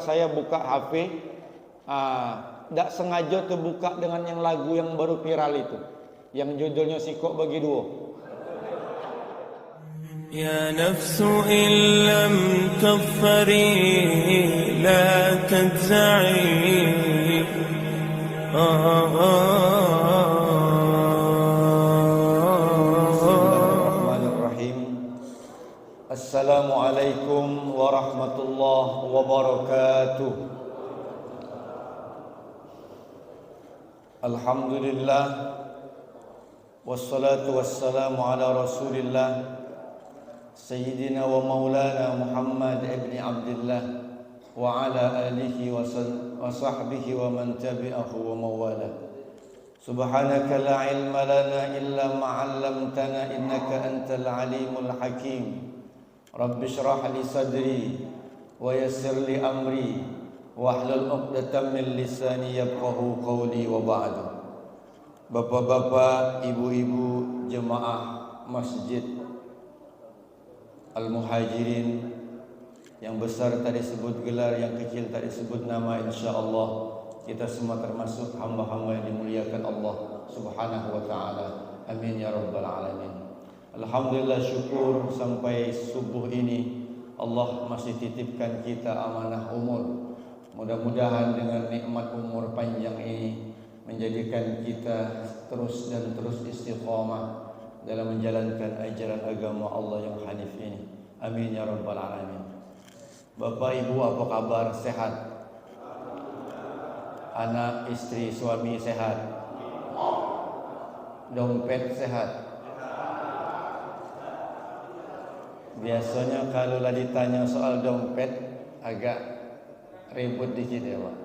saya buka HP, tidak sengaja terbuka dengan yang lagu yang baru viral itu, yang judulnya Sikok Bagi Dua. Ya nafsu in lam tadhfari la tadza'i. Bismillahirrahmanirrahim. Assalamualaikum warahmatullahi wabarakatuh. Alhamdulillah, wassalatu wassalamu ala rasulillah Sayyidina wa maulana Muhammad ibn Abdullah wa ala alihi wa sahbihi wa man tabi'ahu wa mawala. Subhanaka la ilma lana illa ma 'allamtana innaka antal alimul hakim. Rabbi shrah li sadri wa yassir li amri wahlul 'uqdatam min lisani yafqahu qawli wa ba'du. Bapak-bapak, ibu-ibu jemaah Masjid Al-Muhajirin, yang besar tadi sebut gelar, yang kecil tadi sebut nama, insyaallah kita semua termasuk hamba-hamba yang dimuliakan Allah Subhanahu wa taala. Amin ya rabbal alamin. Alhamdulillah, syukur sampai subuh ini Allah masih titipkan kita amanah umur. Mudah-mudahan dengan nikmat umur panjang ini menjadikan kita terus istiqamah dalam menjalankan ajaran agama Allah yang hanif ini. Amin ya rabbal alamin. Bapak ibu, apa kabar? Sehat? Anak, istri, suami sehat? Dompet sehat? Biasanya kalau ditanya soal dompet agak ribut dikit ya Pak.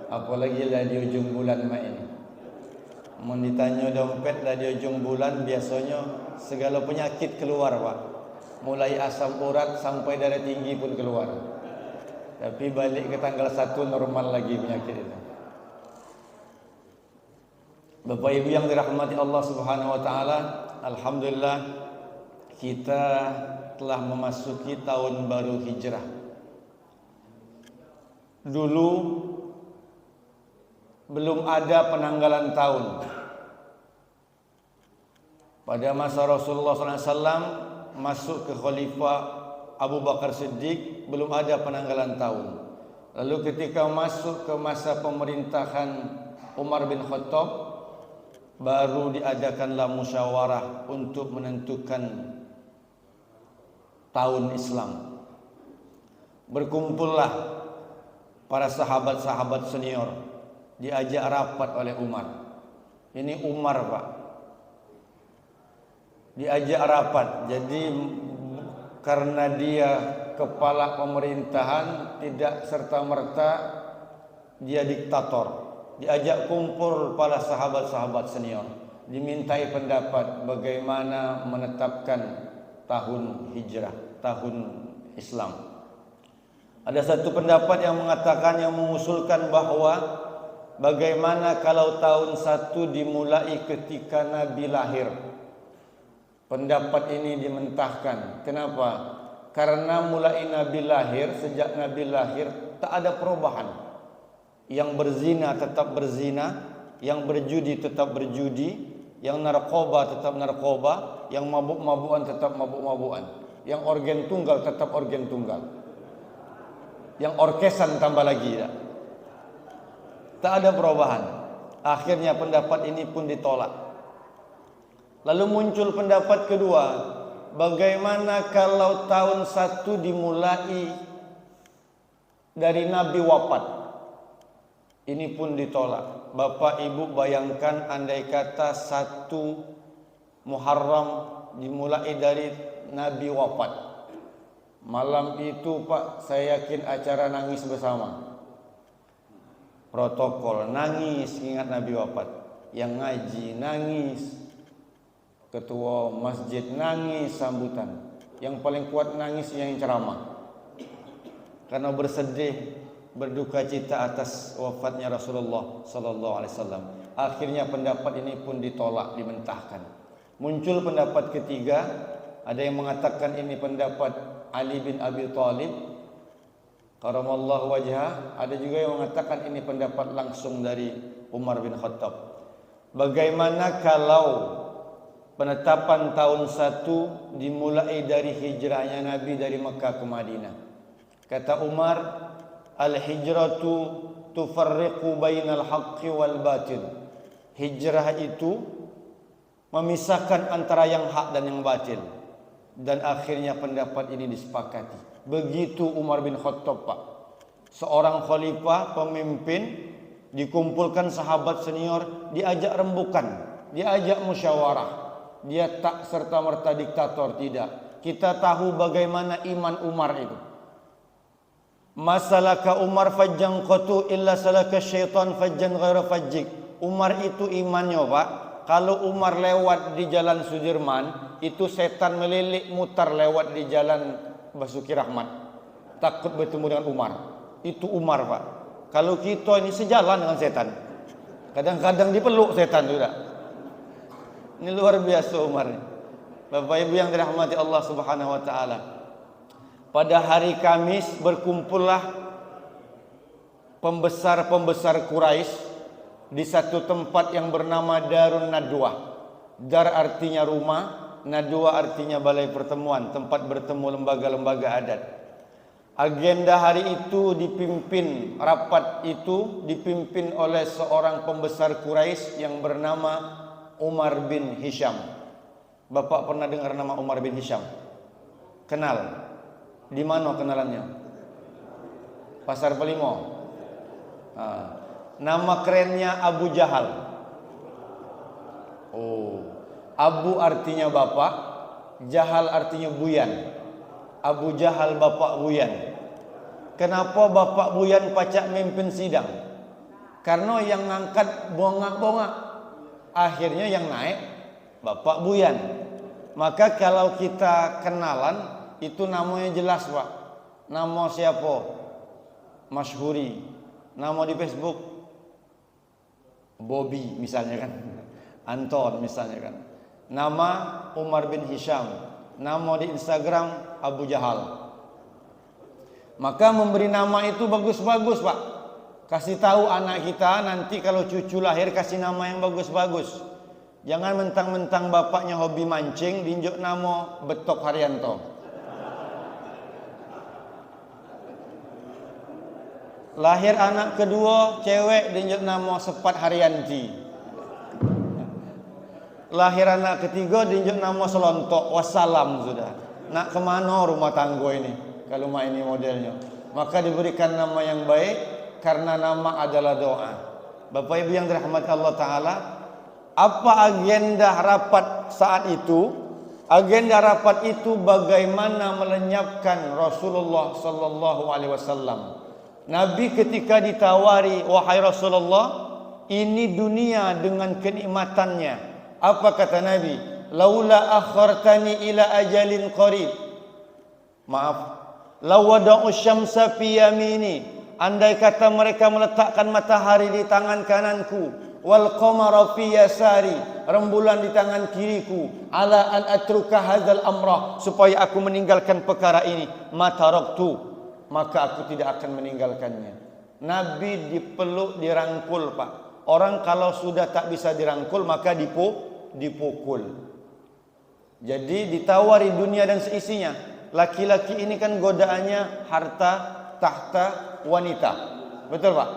Apalagi lah di ujung bulan ini. Mau ditanya dompet lah di ujung bulan, biasanya segala penyakit keluar Pak. Mulai asam urat sampai darah tinggi pun keluar. Tapi balik ke tanggal 1 normal lagi penyakit itu. Bapak ibu yang dirahmati Allah Subhanahu wa taala, alhamdulillah kita telah memasuki tahun baru Hijrah. Dulu belum ada penanggalan tahun. Pada masa Rasulullah SAW masuk ke Khalifah Abu Bakar Siddiq, belum ada penanggalan tahun. Lalu ketika masuk ke masa pemerintahan Umar bin Khattab, baru diadakanlah musyawarah untuk menentukan tahun Islam. Berkumpullah para sahabat-sahabat senior, diajak rapat oleh Umar. Ini Umar Pak, diajak rapat. Jadi karena dia kepala pemerintahan, tidak serta-merta dia diktator. Diajak kumpul para sahabat-sahabat senior, dimintai pendapat bagaimana menetapkan tahun hijrah, tahun Islam. Ada satu pendapat yang mengatakan, yang mengusulkan bahwa bagaimana kalau tahun 1 dimulai ketika Nabi lahir. Pendapat ini dimentahkan. Kenapa? Karena mulai Nabi lahir, sejak Nabi lahir tak ada perubahan. Yang berzina tetap berzina, yang berjudi tetap berjudi, yang narkoba tetap narkoba, yang mabuk-mabukan tetap mabuk-mabukan, yang organ tunggal tetap organ tunggal, yang orkesan tambah lagi ya. Tak ada perubahan. Akhirnya pendapat ini pun ditolak. Lalu muncul pendapat kedua, bagaimana kalau tahun 1 dimulai dari Nabi wafat? Ini pun ditolak. Bapak ibu bayangkan, andai kata 1 Muharram dimulai dari Nabi wafat. Malam itu Pak, saya yakin acara nangis bersama. Protokol nangis ingat Nabi wafat, yang ngaji nangis, ketua masjid nangis sambutan, yang paling kuat nangis yang ceramah karena bersedih, berduka cita atas wafatnya Rasulullah sallallahu alaihi wasallam. Akhirnya pendapat ini pun ditolak, dimentahkan. Muncul pendapat ketiga, ada yang mengatakan ini pendapat Ali bin Abi Thalib. karamallahu wajhah. Ada juga yang mengatakan ini pendapat langsung dari Umar bin Khattab. Bagaimana kalau penetapan tahun 1 dimulai dari hijrahnya Nabi dari Mekah ke Madinah? Kata Umar, al-hijratu tufarriqu bainal haqqi wal batil. Hijrah itu memisahkan antara yang hak dan yang batil. Dan akhirnya pendapat ini disepakati. Begitu Umar bin Khattab, Pak. Seorang khalifah, pemimpin, dikumpulkan sahabat senior, diajak rembukan, diajak musyawarah. Dia tak serta-merta diktator, tidak. Kita tahu bagaimana iman Umar itu. Masalaka Umar fajjan qatu illa salaka syaitan fajjan ghaira fajjik. Umar itu imannya, Pak. Kalau Umar lewat di jalan Sudirman, itu setan melilik mutar lewat di jalan Basuki Rahmat. Takut bertemu dengan Umar. Itu Umar, Pak. Kalau kita ini sejalan dengan setan, kadang-kadang dipeluk setan juga. Ini luar biasa Umar. Bapak Ibu yang dirahmati Allah Subhanahu wa taala. Pada hari Kamis berkumpullah pembesar-pembesar Quraisy di satu tempat yang bernama Darun Nadwa. Dar artinya rumah, Nadwa artinya balai pertemuan, tempat bertemu lembaga-lembaga adat. Agenda hari itu rapat itu dipimpin oleh seorang pembesar Quraisy yang bernama Umar bin Hisham. Bapak pernah dengar nama Umar bin Hisham? Kenal? Di mana kenalannya? Pasar Pelimo. Nama kerennya Abu Jahal. Oh, Abu artinya bapak, Jahal artinya buyan. Abu Jahal bapak buyan. Kenapa bapak buyan pacak memimpin sidang? Karena yang ngangkat bongak-bongak, akhirnya yang naik bapak buyan. Maka kalau kita kenalan, itu namanya jelas, Pak. Nama siapa? Masyhuri. Nama di Facebook Bobby misalnya kan, Anton misalnya kan. Nama Umar bin Hisham. Nama di Instagram Abu Jahal. Maka memberi nama itu bagus-bagus, Pak. Kasih tahu anak kita nanti kalau cucu lahir kasih nama yang bagus-bagus. Jangan mentang-mentang bapaknya hobi mancing dinjuk nama Betok Haryanto. Lahir anak kedua cewek dinjuk nama Sepat Haryanti. Lahir anak ketiga dinjuk nama Selontok. Wassalam sudah. Nak kemana rumah tangga ini kalau ini modelnya? Maka diberikan nama yang baik karena nama adalah doa. Bapak Ibu yang dirahmati Allah Ta'ala, apa agenda rapat saat itu? Agenda rapat itu bagaimana melenyapkan Rasulullah Sallallahu Alaihi Wasallam. Nabi ketika ditawari, wahai Rasulullah, ini dunia dengan kenikmatannya. Apa kata Nabi? Laula akhartani ila ajalin qarib. Maaf. Lawada'u syamsa fi yamini. Andai kata mereka meletakkan matahari di tangan kananku, wal qamara fi yasari, rembulan di tangan kiriku, ala an atruka hadzal amra, supaya aku meninggalkan perkara ini, mataraktu, maka aku tidak akan meninggalkannya. Nabi dipeluk, dirangkul, Pak. Orang kalau sudah tak bisa dirangkul maka dipukul. Jadi ditawari dunia dan seisinya. Laki-laki ini kan godaannya harta, tahta, wanita. Betul, Pak?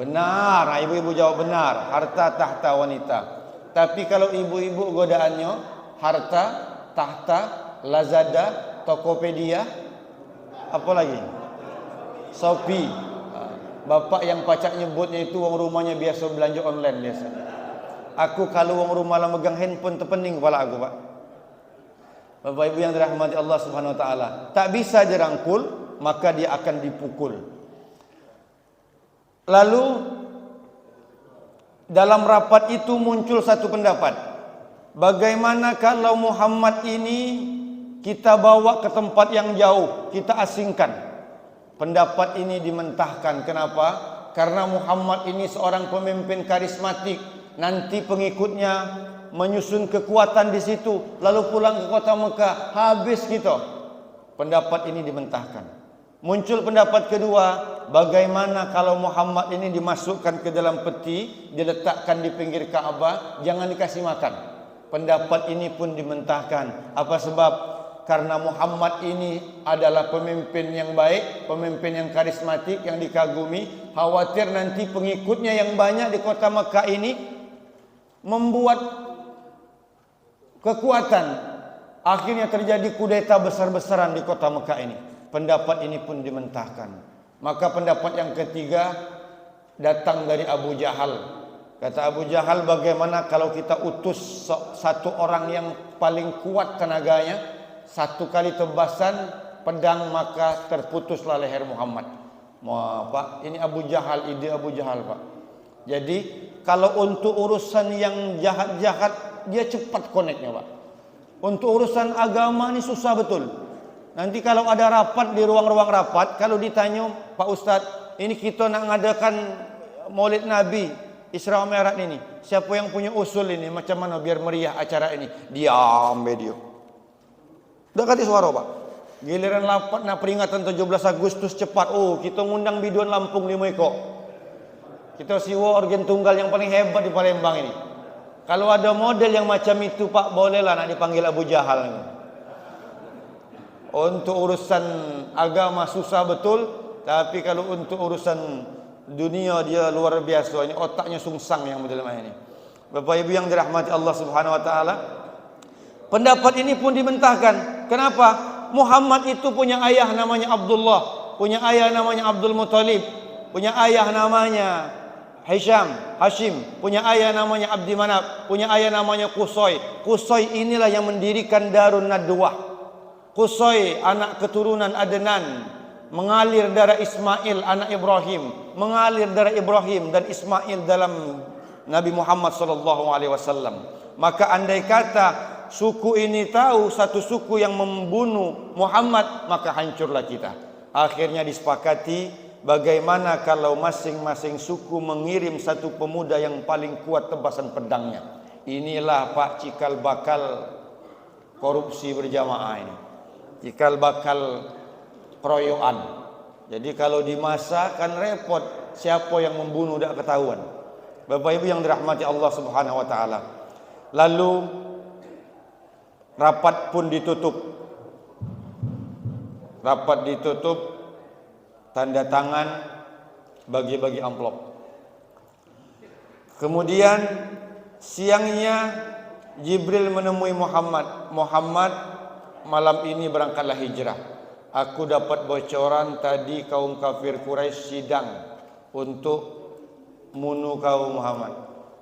Benar. Ibu-ibu jawab benar. Harta, tahta, wanita. Tapi kalau ibu-ibu godaannya harta, tahta, Lazada, Tokopedia, apa lagi? Shopee. Bapak yang pacak nyebutnya itu wong rumahnya biasa belanja online biasa. Aku kalau wong rumah lah megang handphone terpening kepala aku, Pak. Bapak Ibu yang dirahmati Allah Subhanahu wa taala, tak bisa dirangkul, maka dia akan dipukul. Lalu dalam rapat itu muncul satu pendapat. Bagaimana kalau Muhammad ini kita bawa ke tempat yang jauh, kita asingkan? Pendapat ini dimentahkan. Kenapa? Karena Muhammad ini seorang pemimpin karismatik. Nanti pengikutnya menyusun kekuatan di situ, lalu pulang ke kota Mekah, habis kita. Pendapat ini dimentahkan. Muncul pendapat kedua, bagaimana kalau Muhammad ini dimasukkan ke dalam peti, diletakkan di pinggir Ka'bah, jangan dikasih makan. Pendapat ini pun dimentahkan. Apa sebab? Karena Muhammad ini adalah pemimpin yang baik, pemimpin yang karismatik, yang dikagumi. Khawatir nanti pengikutnya yang banyak di kota Mekah ini membuat kekuatan. Akhirnya terjadi kudeta besar-besaran di kota Mekah ini. Pendapat ini pun dimentahkan. Maka pendapat yang ketiga datang dari Abu Jahal. Kata Abu Jahal, bagaimana kalau kita utus satu orang yang paling kuat tenaganya, satu kali tebasan pedang maka terputuslah leher Muhammad. Pak, ini Abu Jahal, ide Abu Jahal, Pak. Jadi kalau untuk urusan yang jahat-jahat dia cepat koneknya, Pak. Untuk urusan agama ini susah betul. Nanti kalau ada rapat di ruang-ruang rapat, kalau ditanya, Pak Ustadz, ini kita nak ngadakan Maulid Nabi Isra Mi'raj ini, siapa yang punya usul ini, macam mana biar meriah acara ini? Diam dia. Udah kati suara, Pak. Giliran rapat nak peringatan 17 Agustus cepat. Oh, kita ngundang biduan Lampung 5 ekor. Kita siwa organ tunggal yang paling hebat di Palembang ini. Kalau ada model yang macam itu, Pak, bolehlah nak dipanggil Abu Jahal ini. Untuk urusan agama susah betul, tapi kalau untuk urusan dunia dia luar biasa. Ini otaknya sungsang yang model ini. Bapak Ibu yang dirahmati Allah Subhanahu wa taala, pendapat ini pun dimentahkan. Kenapa? Muhammad itu punya ayah namanya Abdullah, punya ayah namanya Abdul Muthalib, punya ayah namanya Hashim, punya ayah namanya Abdi Manaf, punya ayah namanya Qusay. Qusay inilah yang mendirikan Darun Nadwah. Qusay anak keturunan Adnan, mengalir darah Ismail anak Ibrahim, mengalir darah Ibrahim dan Ismail dalam Nabi Muhammad sallallahu alaihi wasallam. Maka andai kata suku ini tahu satu suku yang membunuh Muhammad, maka hancurlah kita. Akhirnya disepakati, bagaimana kalau masing-masing suku mengirim satu pemuda yang paling kuat tebasan pedangnya. Inilah Pak cikal bakal korupsi berjamaah ini. Cikal bakal keroyokan. Jadi kalau di masa kan repot, siapa yang membunuh tidak ketahuan. Bapak Ibu yang dirahmati Allah Subhanahu wa taala. Lalu rapat pun ditutup. Rapat ditutup, tanda tangan, bagi-bagi amplop. Kemudian siangnya Jibril menemui Muhammad. Muhammad, malam ini berangkatlah hijrah. Aku dapat bocoran tadi kaum kafir Quraisy sidang untuk bunuh kaum Muhammad.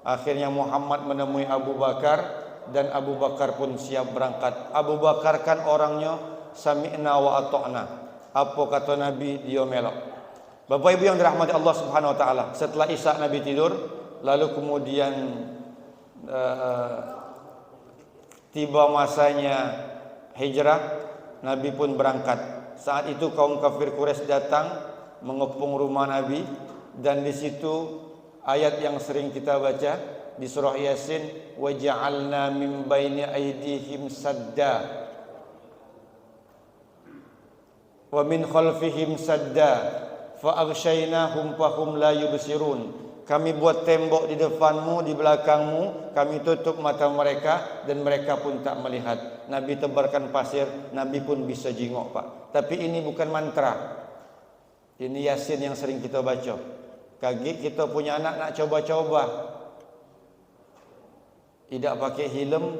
Akhirnya Muhammad menemui Abu Bakar dan Abu Bakar pun siap berangkat. Abu Bakar kan orangnya sami'na wa ata'na. Apa kata Nabi dia melok. Bapak Ibu yang dirahmati Allah Subhanahu wa taala, setelah Isya Nabi tidur, lalu kemudian tiba masanya hijrah, Nabi pun berangkat. Saat itu kaum kafir Quraisy datang mengepung rumah Nabi, dan di situ ayat yang sering kita baca di surah Yasin, wa ja'alna min baini aydihim sadda wa min khalfihim sadda fa aghshaynahum fahum la yubsirun. Kami buat tembok di depanmu, di belakangmu, kami tutup mata mereka dan mereka pun tak melihat. Nabi tebarkan pasir, Nabi pun bisa jingok, Pak. Tapi ini bukan mantra. Ini Yasin yang sering kita baca. Kaki kita punya anak nak coba-coba, tidak pakai helm,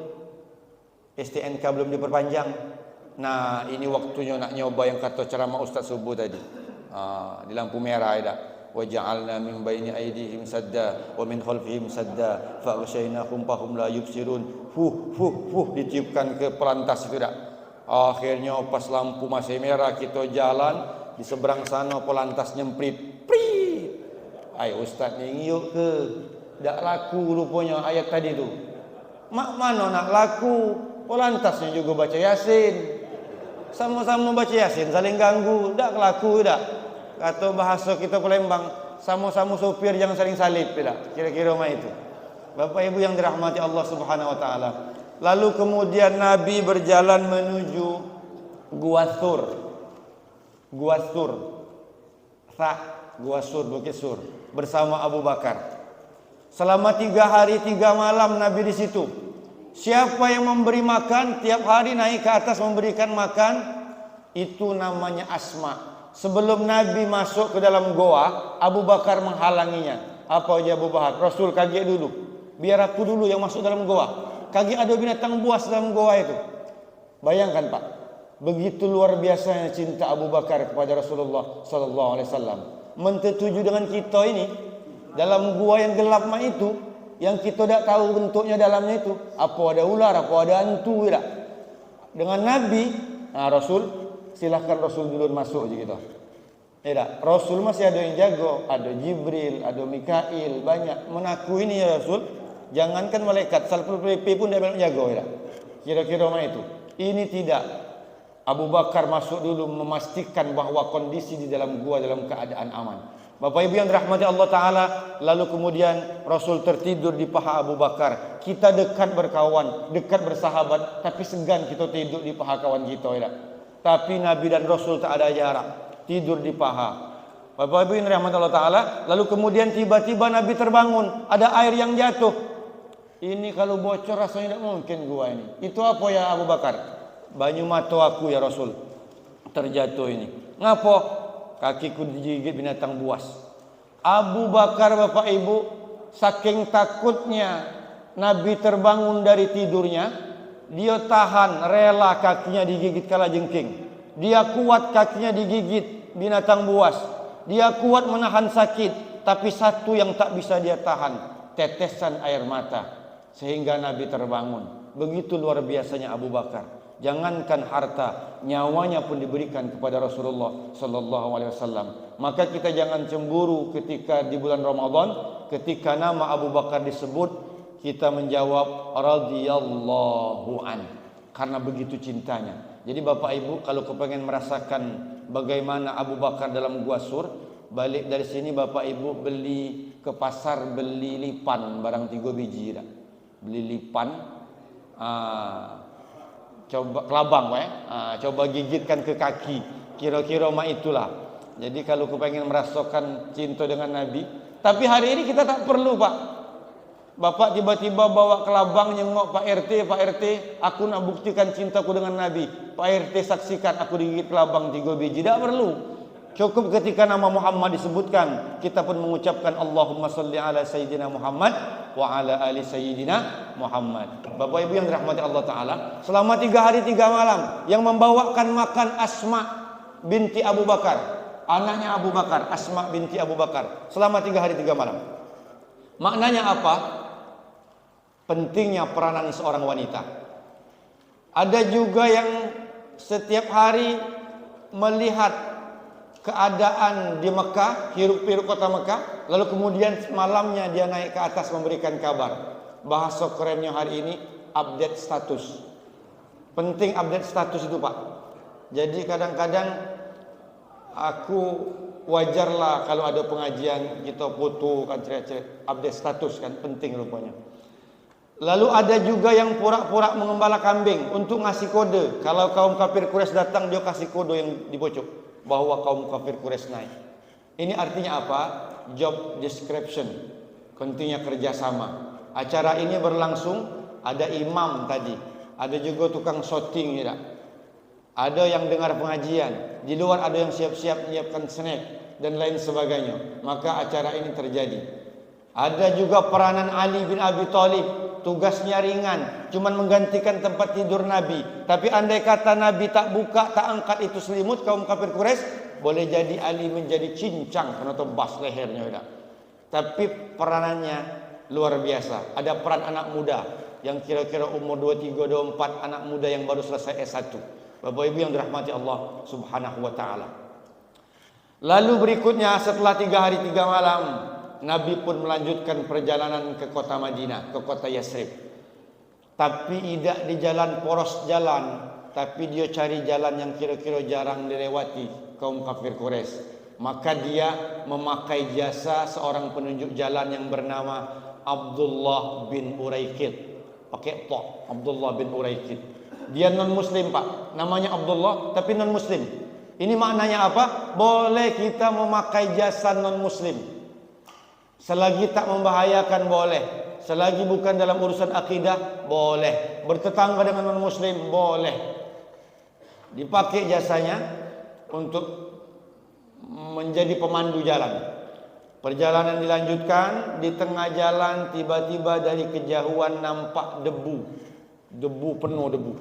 STNK belum diperpanjang. Nah, ini waktunya nak nyoba yang kata ceramah Ustaz Subuh tadi. Di lampu merah ada. Wa ja'alna min baini aydihim sadda wa min khalfihim sadda fa aghshaynahum fahum la yubsirun. Ditiupkan ke pelantas itu dah. Akhirnya pas lampu masih merah kita jalan, di seberang sana pelantas nyemprit. Prit. Ai ustaz ni ngiuk ke? Dak laku rupanya ayat tadi tu. Mak mana nak laku? Pelantasnya juga baca Yasin. Sama-sama baca Yasin, saling ganggu, dak laku dak. Atau bahasa kita Palembang, sama-sama sopir jangan saling salib, tidak? Kira-kira macam itu. Bapak Ibu yang dirahmati Allah Subhanahu wa taala. Lalu kemudian Nabi berjalan menuju Gua Thur. Gua Sur. Gua Sur, Bukit Sur bersama Abu Bakar. Selama 3 hari 3 malam Nabi di situ. Siapa yang memberi makan tiap hari naik ke atas memberikan makan, itu namanya Asma. Sebelum Nabi masuk ke dalam goa, Abu Bakar menghalanginya. Apa aja Abu Bakar? Rasul kaget dulu. Biar aku dulu yang masuk dalam goa. Kaget ada binatang buas dalam goa itu. Bayangkan Pak, begitu luar biasanya cinta Abu Bakar kepada Rasulullah sallallahu alaihi wasallam. Mentetuju dengan kita ini dalam gua yang gelap mah itu, yang kita tidak tahu bentuknya dalamnya itu, apa ada ular, apa ada hantu tidak. Dengan Nabi, Rasul, silahkan Rasul dulu masuk aja kita. Tidak, Rasul masih ada yang jago, ada Jibril, ada Mikail, banyak. Menaku ini ya Rasul, jangankan malaikat, Satpol PP pun dia bilang jago tidak. Kira-kira mana itu? Ini tidak. Abu Bakar masuk dulu memastikan bahwa kondisi di dalam gua dalam keadaan aman. Bapak Ibu yang dirahmati Allah Ta'ala, lalu kemudian Rasul tertidur di paha Abu Bakar. Kita dekat berkawan, dekat bersahabat, tapi segan kita tidur di paha kawan kita. Ya. Tapi Nabi dan Rasul tak ada jarak, tidur di paha. Bapak Ibu yang dirahmati Allah Ta'ala, lalu kemudian tiba-tiba Nabi terbangun, ada air yang jatuh. Ini kalau bocor rasanya tidak mungkin gua ini. Itu apa ya Abu Bakar? Banyu mata aku ya Rasul, terjatuh ini. Ngapa? Kakiku digigit binatang buas. Abu Bakar Bapak Ibu, saking takutnya Nabi terbangun dari tidurnya, dia tahan, rela kakinya digigit kalajengking. Dia kuat kakinya digigit binatang buas. Dia kuat menahan sakit, tapi satu yang tak bisa dia tahan, tetesan air mata. Sehingga Nabi terbangun. Begitu luar biasanya Abu Bakar. Jangankan harta, nyawanya pun diberikan kepada Rasulullah sallallahu alaihi wasallam. Maka kita jangan cemburu ketika di bulan Ramadan, ketika nama Abu Bakar disebut, kita menjawab radhiyallahu an, karena begitu cintanya. Jadi Bapak Ibu kalau kepengen merasakan bagaimana Abu Bakar dalam Gua Sur, balik dari sini Bapak Ibu beli ke pasar, beli lipan barang 3 biji dah. Beli lipan, coba kelabang coba gigitkan ke kaki, kira-kira mak itulah. Jadi kalau kepengen merasakan cinta dengan Nabi, tapi hari ini kita tak perlu Pak. Bapak tiba-tiba bawa kelabang nyengok Pak RT, aku nak buktikan cintaku dengan Nabi. Pak RT saksikan aku digigit kelabang 3 biji. Tak perlu. Cukup ketika nama Muhammad disebutkan, kita pun mengucapkan Allahumma salli ala Sayyidina Muhammad wa ala ali Sayyidina Muhammad. Bapak Ibu yang dirahmati Allah Ta'ala, selama 3 hari 3 malam yang membawakan makan Asma binti Abu Bakar, anaknya Abu Bakar, Asma binti Abu Bakar, selama 3 hari 3 malam. Maknanya apa? Pentingnya peranan seorang wanita. Ada juga yang setiap hari melihat keadaan di Mekah, hiruk-pikuk kota Mekah, lalu kemudian malamnya dia naik ke atas memberikan kabar. Bahasa kerennya hari ini update status. Penting update status itu Pak. Jadi kadang-kadang aku wajarlah kalau ada pengajian kita foto kan, cerita update status kan, penting rupanya. Lalu ada juga yang pura-pura mengembala kambing untuk ngasih kode. Kalau kaum kafir Quraisy datang, dia kasih kode yang dibocok bahwa kaum kafir Quraisy naik. Ini artinya apa? Job description, pentingnya kerjasama. Acara ini berlangsung, ada imam tadi, ada juga tukang shooting ya. Ada yang dengar pengajian, di luar ada yang siap-siap menyiapkan snack dan lain sebagainya. Maka acara ini terjadi. Ada juga peranan Ali bin Abi Thalib, tugasnya ringan, cuman menggantikan tempat tidur Nabi. Tapi andai kata Nabi tak buka, tak angkat itu selimut kaum kafir Quraisy, boleh jadi Ali menjadi cincang karena tebas lehernya udah. Tapi peranannya luar biasa. Ada peran anak muda yang kira-kira umur 23, 24, anak muda yang baru selesai S1. Bapak Ibu yang dirahmati Allah Subhanahu wa taala. Lalu berikutnya setelah 3 hari 3 malam, Nabi pun melanjutkan perjalanan ke kota Madinah, ke kota Yasrib. Tapi tidak di jalan poros jalan, tapi dia cari jalan yang kira-kira jarang dilewati kaum kafir Quraisy. Maka dia memakai jasa seorang penunjuk jalan yang bernama Abdullah bin Uraikid. Pakai Abdullah bin Uraikid. Dia non muslim Pak, namanya Abdullah tapi non muslim. Ini maknanya apa? Boleh kita memakai jasa non-muslim. Selagi tak membahayakan boleh. Selagi bukan dalam urusan akidah, boleh. Bertetangga dengan non-muslim, boleh. Dipakai jasanya untuk menjadi pemandu jalan. Perjalanan dilanjutkan, di tengah jalan tiba-tiba dari kejauhan nampak debu. Debu, penuh debu.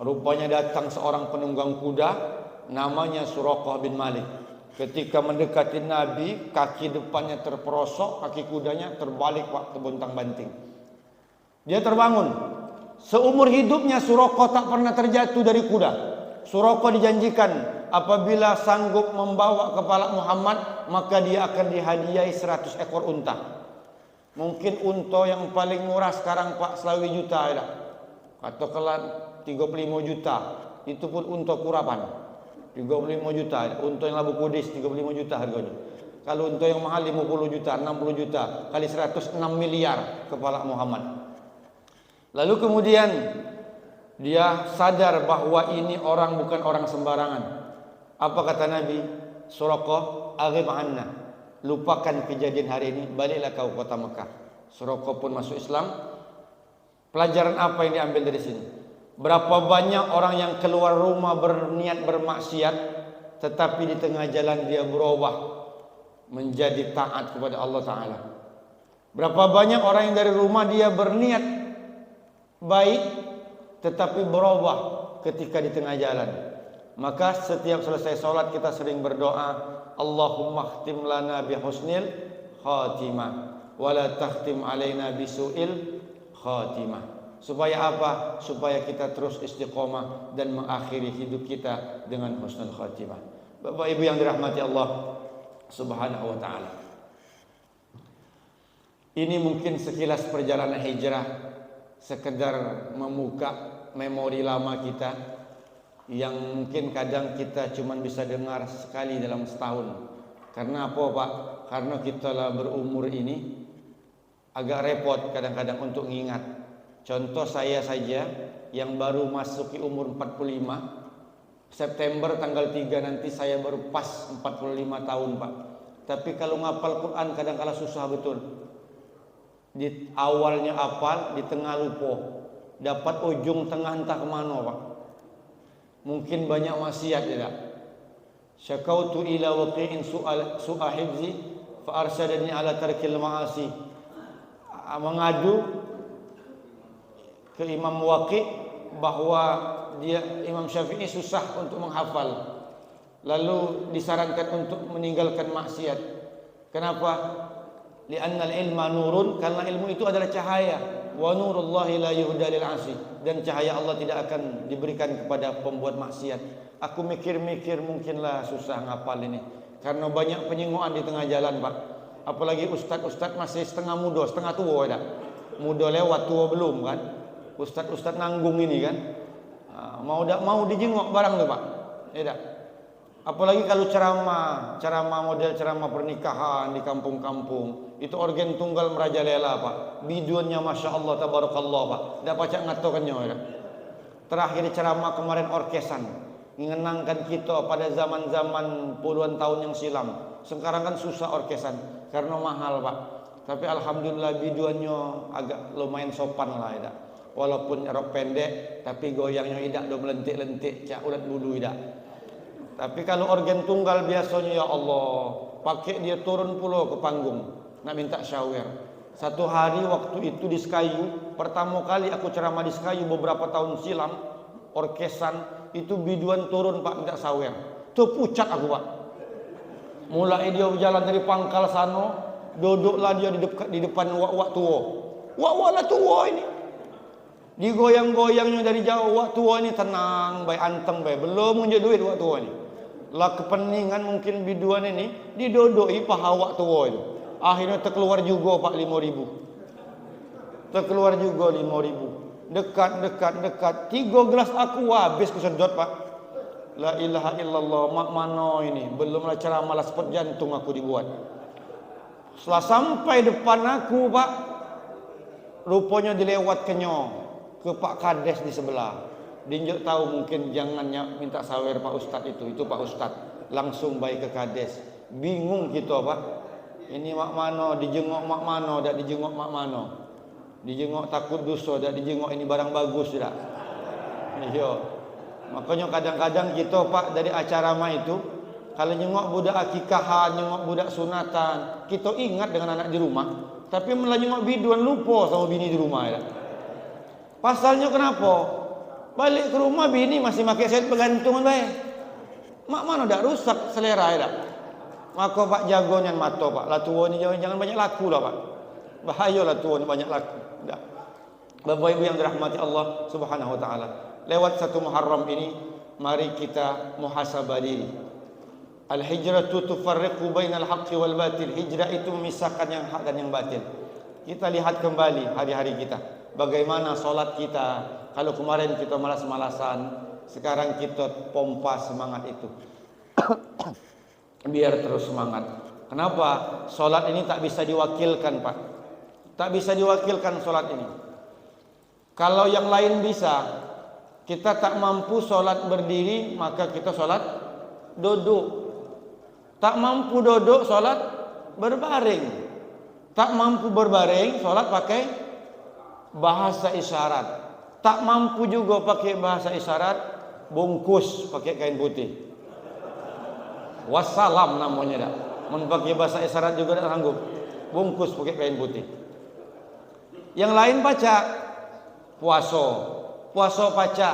Rupanya datang seorang penunggang kuda, namanya Suraqah bin Malik. Ketika mendekati Nabi, kaki depannya terperosok, kaki kudanya terbalik waktu bontang-banting. Dia terbangun. Seumur hidupnya Suraqah tak pernah terjatuh dari kuda. Suraqah dijanjikan apabila sanggup membawa kepala Muhammad, maka dia akan dihadiahi 100 ekor unta. Mungkin unta yang paling murah sekarang Pak Selawi juta ya. Katakanlah 35 juta. Itu pun unta kurapan. 35 juta, untuk yang labu kudis 35 juta harganya. Kalau untuk yang mahal 50 juta, 60 juta, kali 106 miliar kepala Muhammad. Lalu kemudian dia sadar bahwa ini orang bukan orang sembarangan. Apa kata Nabi? Suraqah, aghib anna. Lupakan kejadian hari ini, baliklah kau kota Mekah. Suraqah pun masuk Islam. Pelajaran apa yang diambil dari sini? Berapa banyak orang yang keluar rumah berniat bermaksiat, tetapi di tengah jalan dia berubah menjadi taat kepada Allah Ta'ala. Berapa banyak orang yang dari rumah dia berniat baik, tetapi berubah ketika di tengah jalan. Maka setiap selesai sholat kita sering berdoa, Allahumma khtim lana bihusnil khatimah, wala takhtim alaina bisu'il khatimah. Supaya apa? Supaya kita terus istiqomah dan mengakhiri hidup kita dengan husnul khatimah. Bapak Ibu yang dirahmati Allah Subhanahu wa taala. Ini mungkin sekilas perjalanan hijrah, sekedar membuka memori lama kita yang mungkin kadang kita cuma bisa dengar sekali dalam setahun. Karena apa, Pak? Karena kita lah berumur ini agak repot kadang-kadang untuk mengingat. Contoh saya saja yang baru masuki umur 45, September tanggal 3 nanti saya baru pas 45 tahun, Pak. Tapi kalau ngapal Quran kadang-kala susah betul. Di awalnya hafal, di tengah lupa. Dapat ujung tengah entah kemana, Pak. Mungkin banyak maksiat tidak. Syakautu ila waqi'in su'a hifzi fa arsyadani ala tarkil ma'asi. Mengadu ke Imam Waqi bahwa Imam Syafi'i susah untuk menghafal, lalu disarankan untuk meninggalkan maksiat. Kenapa? Li'annal ilma nurun, karena ilmu itu adalah cahaya. Wa nurullahi la yuhda lil 'asi, dan cahaya Allah tidak akan diberikan kepada pembuat maksiat. Aku mikir-mikir mungkinlah susah ngapal ini karena banyak penyingoan di tengah jalan, Pak. Apalagi ustaz-ustaz masih setengah muda, setengah tua dah. Muda lewat, tua belum kan? Ustaz-ustaz nanggung ini kan, mau dijenguk barang tuh, Pak. Ya, apalagi kalau ceramah model ceramah pernikahan di kampung-kampung, itu organ tunggal merajalela, Pak. Biduannya masya Allah tabarakallah, Pak. Tidak pacak ngatokannya. Ya. Terakhir ceramah kemarin orkesan, mengenangkan kita pada zaman-zaman puluhan tahun yang silam. Sekarang kan susah orkesan karena mahal, Pak. Tapi alhamdulillah biduannya agak lumayan sopan lah, ya. Walaupun rok pendek, tapi goyangnya tidak do melentik-lentik cak ulat bulu tidak. Tapi kalau organ tunggal biasanya ya Allah, pakai dia turun pulau ke panggung, nak minta syawer. Satu hari waktu itu di Sekayu, pertama kali aku ceramah di Sekayu beberapa tahun silam, orkesan itu biduan turun, Pak, minta syawer. Tuh pucat aku, Pak. Mulai dia berjalan dari pangkal sana, duduklah dia di depan wak-wak tua. Wak-wak lah tua ini. Digoyang-goyangnya dari jauh, wak tua ini tenang, baik anteng, baik belum punya duit wak tua ini. Lah kepeningan mungkin biduan ini didodoi paha wak tua itu. Akhirnya terkeluar juga Pak 5.000. Terkeluar juga 5.000. Dekat. 3 gelas aku habis kesedot, Pak. La ilaha illallah, mak mano ini. Belumlah ceramah lah spot jantung aku dibuat. Setelah sampai depan aku, Pak, rupanya dilewat kenyong ke Pak Kades di sebelah. Dinjok tahu mungkin jangannya minta sawer Pak Ustadz itu Pak Ustadz. Langsung baik ke kades. Bingung kita Pak. Ini mak mano, dijengok mak mano, dak dijengok mak mano. Dijengok takut dosa, dak dijengok ini barang bagus dak. Iya. Makanya kadang-kadang kita Pak dari acara mah itu, kalau nyengok budak akikahan, nyengok budak sunatan, kita ingat dengan anak di rumah, tapi malah nyengok biduan lupa sama bini di rumah ya. Pasalnya kenapa? Balik ke rumah bini masih pakai set pegantungan baik. Mak mana dak rusak selera ya dak. Maka Pak jagonya mata Pak, lah tua ni jangan banyak laku lah Pak. Bahayalah tua ni banyak laku. Dak. Bapak Ibu yang dirahmati Allah Subhanahu wa taala. Lewat satu Muharram ini mari kita muhasabah diri. Al-hijratu tufarriqu bainal haqqi wal batil. Hijrah itu memisahkan yang hak dan yang batil. Kita lihat kembali hari-hari kita. Bagaimana solat kita. Kalau kemarin kita malas-malasan, sekarang kita pompa semangat itu. Biar terus semangat. Kenapa? Solat ini tak bisa diwakilkan Pak. Tak bisa diwakilkan solat ini. Kalau yang lain bisa, kita tak mampu solat berdiri, maka kita solat duduk. Tak mampu duduk, solat berbaring. Tak mampu berbaring, solat pakai bahasa isyarat. Tak mampu juga pakai bahasa isyarat, bungkus pakai kain putih. Wassalam namanya dah. Mun pakai bahasa isyarat juga tak sanggup. Bungkus pakai kain putih. Yang lain baca puasa. Puasa baca.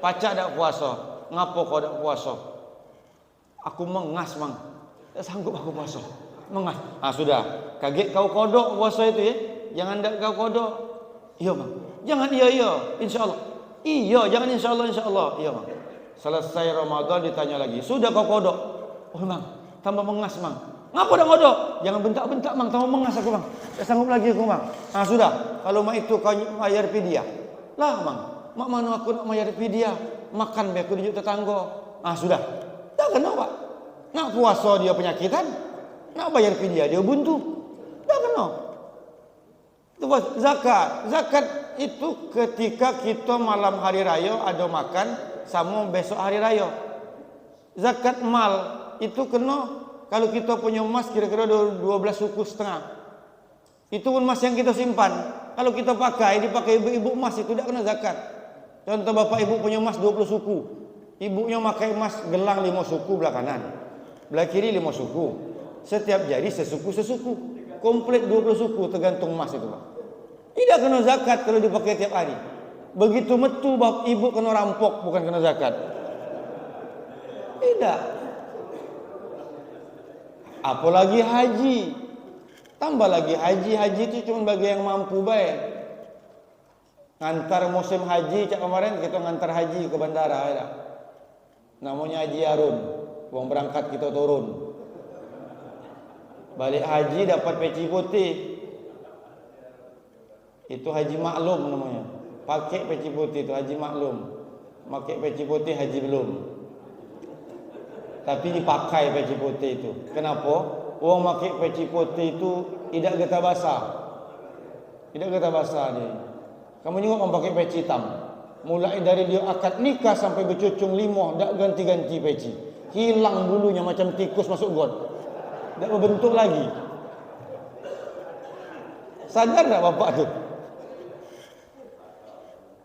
Baca dak puasa. Ngapo kau dak puasa? Aku mengas mang. Tak sanggup aku puasa. Mengas. Ah sudah. Kaget kau kodok puasa itu ya. Jangan dak kau kodok. Iya bang. Jangan iya insyaallah. Iya jangan insyaallah. Iya bang. Selesai Ramadan ditanya lagi. Sudah kau kodok? Oh bang. Tambah mengas bang. Ngapa dah kodok? Jangan bentak-bentak bang. Tambah mengas aku bang. Tak sanggup lagi aku bang. Ah sudah. Kalau mak itu kau bayar fidyah. Lah bang. Mak mana aku nak bayar fidyah? Makan be aku dijuk tetangga. Ah sudah. Tak kena pak. Nak puasa dia penyakitan. Nak bayar fidyah dia buntu. Tak kena. Itu zakat. Zakat itu ketika kita malam hari raya ada makan sama besok hari raya. Zakat mal itu kena kalau kita punya emas kira-kira 12 suku setengah. Itu pun emas yang kita simpan. Kalau kita pakai, dipakai ibu-ibu emas itu tidak kena zakat. Contoh bapak ibu punya emas 20 suku. Ibunya pakai emas gelang 5 suku belah kanan. Belah kiri 5 suku. Setiap jari sesuku. Komplit 20 suku tergantung emas itu Pak. Tidak kena zakat kalau dipakai tiap hari. Begitu metu bapak ibu kena rampok, bukan kena zakat. Tidak. Apalagi haji. Tambah lagi haji itu cuma bagi yang mampu baik. Ngantar musim haji cak kemarin kita ngantar haji ke bandara ya. Namanya Haji Harun. Uang berangkat kita turun. Balik haji dapat peci putih. Itu haji maklum namanya. Pakai peci putih itu haji maklum. Pakai peci putih haji belum. Tapi dipakai peci putih itu. Kenapa? Orang pakai peci putih itu tidak getah basah. Tidak getah basah dia. Kamu juga mau pakai peci hitam. Mulai dari dia akad nikah sampai bercucung limoh, tak ganti-ganti peci. Hilang bulunya macam tikus masuk got. Tak berbentuk lagi. Sadar tak bapak tu?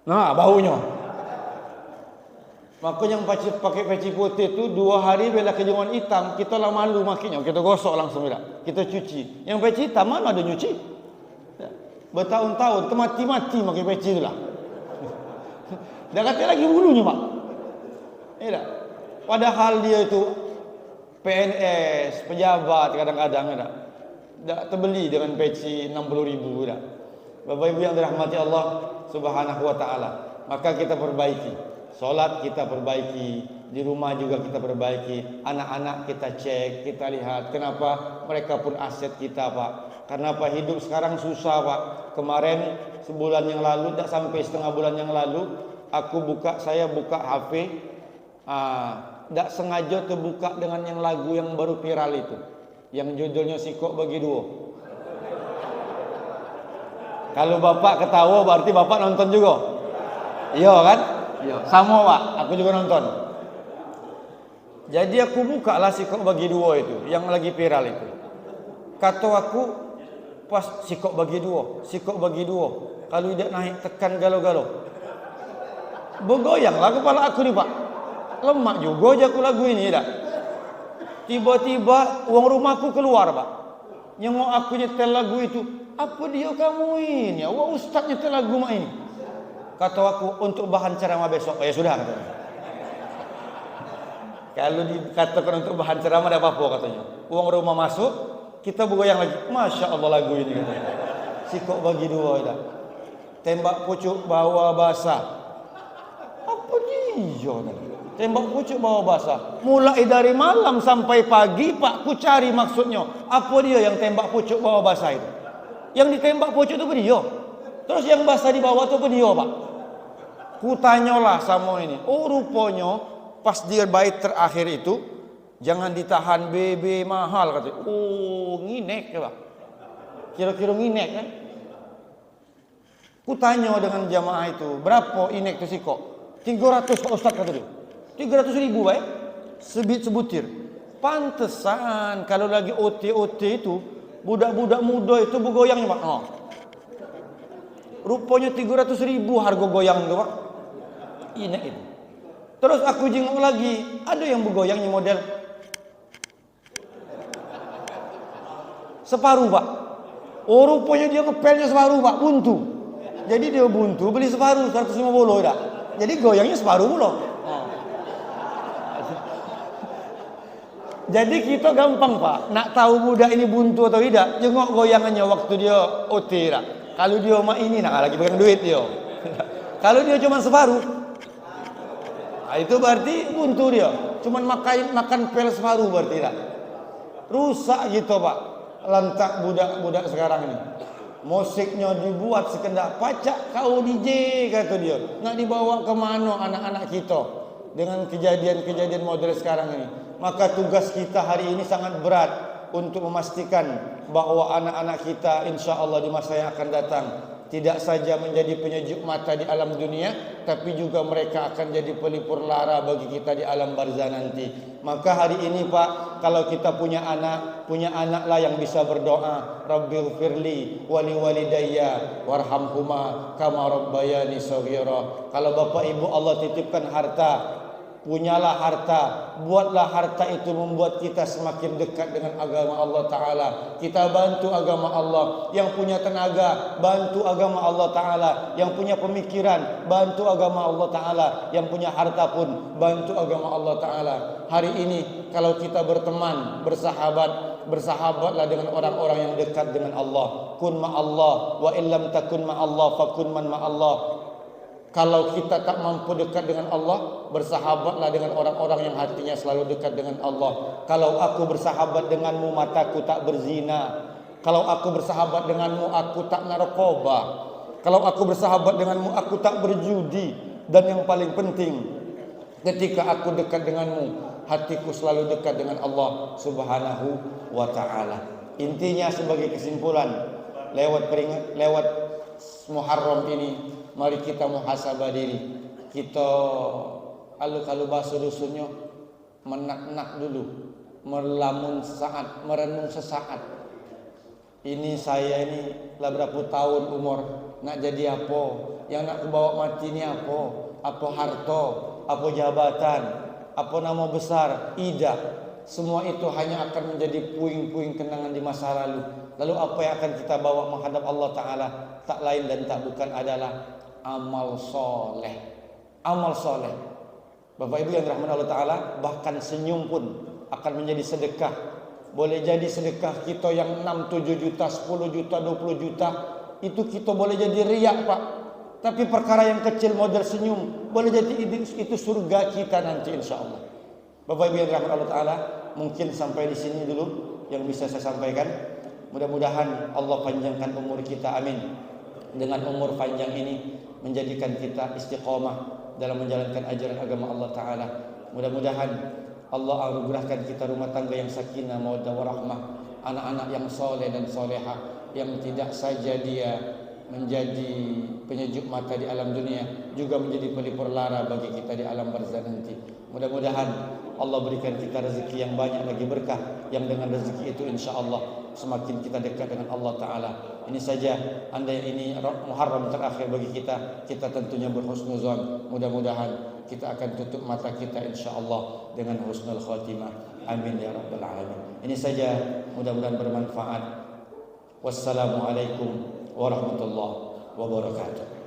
Nah, baunya. Maka yang pakai peci putih tu 2 hari bila kejengon hitam, kita lah malu makinya. Kita gosok langsung dah. Kita cuci. Yang peci hitam mana ada nyuci? Bertahun-tahun mati-mati pakai peci tu lah. Dah kata lagi bulunya pak. Tak? Padahal dia itu PNS, pejabat kadang-kadang tak terbeli dengan peci 60.000 tak. Bapak Ibu yang dirahmati Allah Subhanahu wa taala. Maka kita perbaiki. Solat kita perbaiki, di rumah juga kita perbaiki, anak-anak kita cek, kita lihat kenapa mereka pun aset kita pak. Kenapa hidup sekarang susah pak. Kemarin sebulan yang lalu, tak sampai setengah bulan yang lalu, saya buka HP, tak sengaja terbuka dengan yang lagu yang baru viral itu, yang judulnya Sikok Bagi Dua. Kalau bapak ketawa berarti bapak nonton juga. Iya kan? Ya, sama Pak, aku juga nonton. Jadi aku buka lah Sikok Bagi Dua itu, yang lagi viral itu. Kata aku, pas Sikok Bagi Dua, Sikok Bagi Dua. Kalau tidak naik tekan galau-galau. Bergoyanglah kepala aku nih Pak. Lemak juga aja aku lagu ini tak. Tiba-tiba uang rumahku keluar Pak. Nyengok aku nyetel lagu itu. Apa dia kamu ini? Wah ustaz nyetel lagu mak ini. Kata aku untuk bahan ceramah besok. Oh, ya sudah katanya. Kalau dikatakan untuk bahan ceramah ada apa-apa katanya. Uang rumah masuk, kita bergoyang lagi. Masya Allah lagu ini katanya. Sikok Bagi Dua tak. Tembak pucuk bawa basah. Apa dia tadi? Tembak pucuk bawa basah. Mulai dari malam sampai pagi Pak, ku cari maksudnya. Apa dia yang tembak pucuk bawa basah itu? Yang ditembak pucuk itu apa dia? Terus yang basah di bawah itu apa dia Pak? Ku tanyalah sama ini. Oh rupanya pas dia bait terakhir itu, jangan ditahan BB mahal katanya. Oh nginek ya Pak. Kira-kira nginek kan? Ku tanya dengan jamaah itu, berapa inek itu Sikok? 300 Pak Ustaz kata dia. 300.000 baik. Sebutir. Pantesan kalau lagi OT itu, budak-budak muda itu bergoyangnya Pak. Oh. Rupanya 300.000 harga goyang itu Pak. Inek itu. Terus aku jenguk lagi, ada yang bergoyangnya model separuh Pak. Oh rupanya dia ngepelnya separuh Pak, buntu. Jadi dia buntu beli separuh 150 dah. Jadi goyangnya separuh mulu. Oh. Jadi kita gampang Pak, nak tahu budak ini buntu atau tidak, jengok goyangannya waktu dia OT dah. Kalau dia mak ini nak lagi pegang duit dia. Kalau dia cuma separuh, nah, itu berarti buntu dia. Cuma makan pel separuh berarti tak. Rusak gitu Pak. Lantak budak-budak sekarang ini. Musiknya dibuat sekendak pacak kau DJ kata dia. Nak dibawa ke mana anak-anak kita dengan kejadian-kejadian model sekarang ini. Maka tugas kita hari ini sangat berat untuk memastikan bahwa anak-anak kita insya Allah di masa yang akan datang tidak saja menjadi penyejuk mata di alam dunia, tapi juga mereka akan jadi pelipur lara bagi kita di alam barzah nanti. Maka hari ini Pak, kalau kita punya anaklah yang bisa berdoa, Rabbighfirli wali walidayya warhamhuma kama rabbayani shaghira. Kalau bapak ibu Allah titipkan harta, punyalah harta, buatlah harta itu membuat kita semakin dekat dengan agama Allah Ta'ala. Kita bantu agama Allah. Yang punya tenaga, bantu agama Allah Ta'ala. Yang punya pemikiran, bantu agama Allah Ta'ala. Yang punya harta pun, bantu agama Allah Ta'ala. Hari ini kalau kita berteman, bersahabatlah dengan orang-orang yang dekat dengan Allah. Kun ma'allah, wa illam takun ma'allah, fakun man ma'allah. Kalau kita tak mampu dekat dengan Allah, bersahabatlah dengan orang-orang yang hatinya selalu dekat dengan Allah. Kalau aku bersahabat denganmu, mataku tak berzina. Kalau aku bersahabat denganmu, aku tak narkoba. Kalau aku bersahabat denganmu, aku tak berjudi. Dan yang paling penting, ketika aku dekat denganmu, hatiku selalu dekat dengan Allah Subhanahu wa ta'ala. Intinya sebagai kesimpulan, lewat Muharram ini, mari kita muhasabah diri. Kita kalau bahasa dusunnya menak-nak dulu, melamun sesaat, merenung sesaat. Ini saya ini lah berapa tahun umur, nak jadi apa? Yang nak kubawa mati ini apa? Apa harta? Apa jabatan? Apa nama besar? Tidak. Semua itu hanya akan menjadi puing-puing kenangan di masa lalu. Lalu apa yang akan kita bawa menghadap Allah Ta'ala? Tak lain dan tak bukan adalah amal soleh. Amal soleh. Bapak Ibu yang dirahmati Allah Ta'ala, bahkan senyum pun akan menjadi sedekah. Boleh jadi sedekah kita yang 6, 7 juta, 10 juta, 20 juta, itu kita boleh jadi riak Pak. Tapi perkara yang kecil model senyum, boleh jadi itu surga kita nanti insya Allah. Bapak Ibu yang dirahmati Allah Ta'ala, mungkin sampai di sini dulu yang bisa saya sampaikan. Mudah-mudahan Allah panjangkan umur kita, amin. Dengan umur panjang ini menjadikan kita istiqomah dalam menjalankan ajaran agama Allah Ta'ala. Mudah-mudahan Allah anugerahkan kita rumah tangga yang sakinah, mawaddah warahmah, anak-anak yang soleh dan solehah, yang tidak saja dia menjadi penyejuk mata di alam dunia, juga menjadi pelipur lara bagi kita di alam barzakh nanti. Mudah-mudahan Allah berikan kita rezeki yang banyak lagi, berkah yang dengan rezeki itu insya-Allah semakin kita dekat dengan Allah Ta'ala. Ini saja, andai ini Muharram terakhir bagi kita, kita tentunya berhusnuzon. Mudah-mudahan kita akan tutup mata kita insya-Allah dengan husnul khatimah. Amin ya rabbal alamin. Ini saja, mudah-mudahan bermanfaat. Wassalamualaikum warahmatullahi wabarakatuh.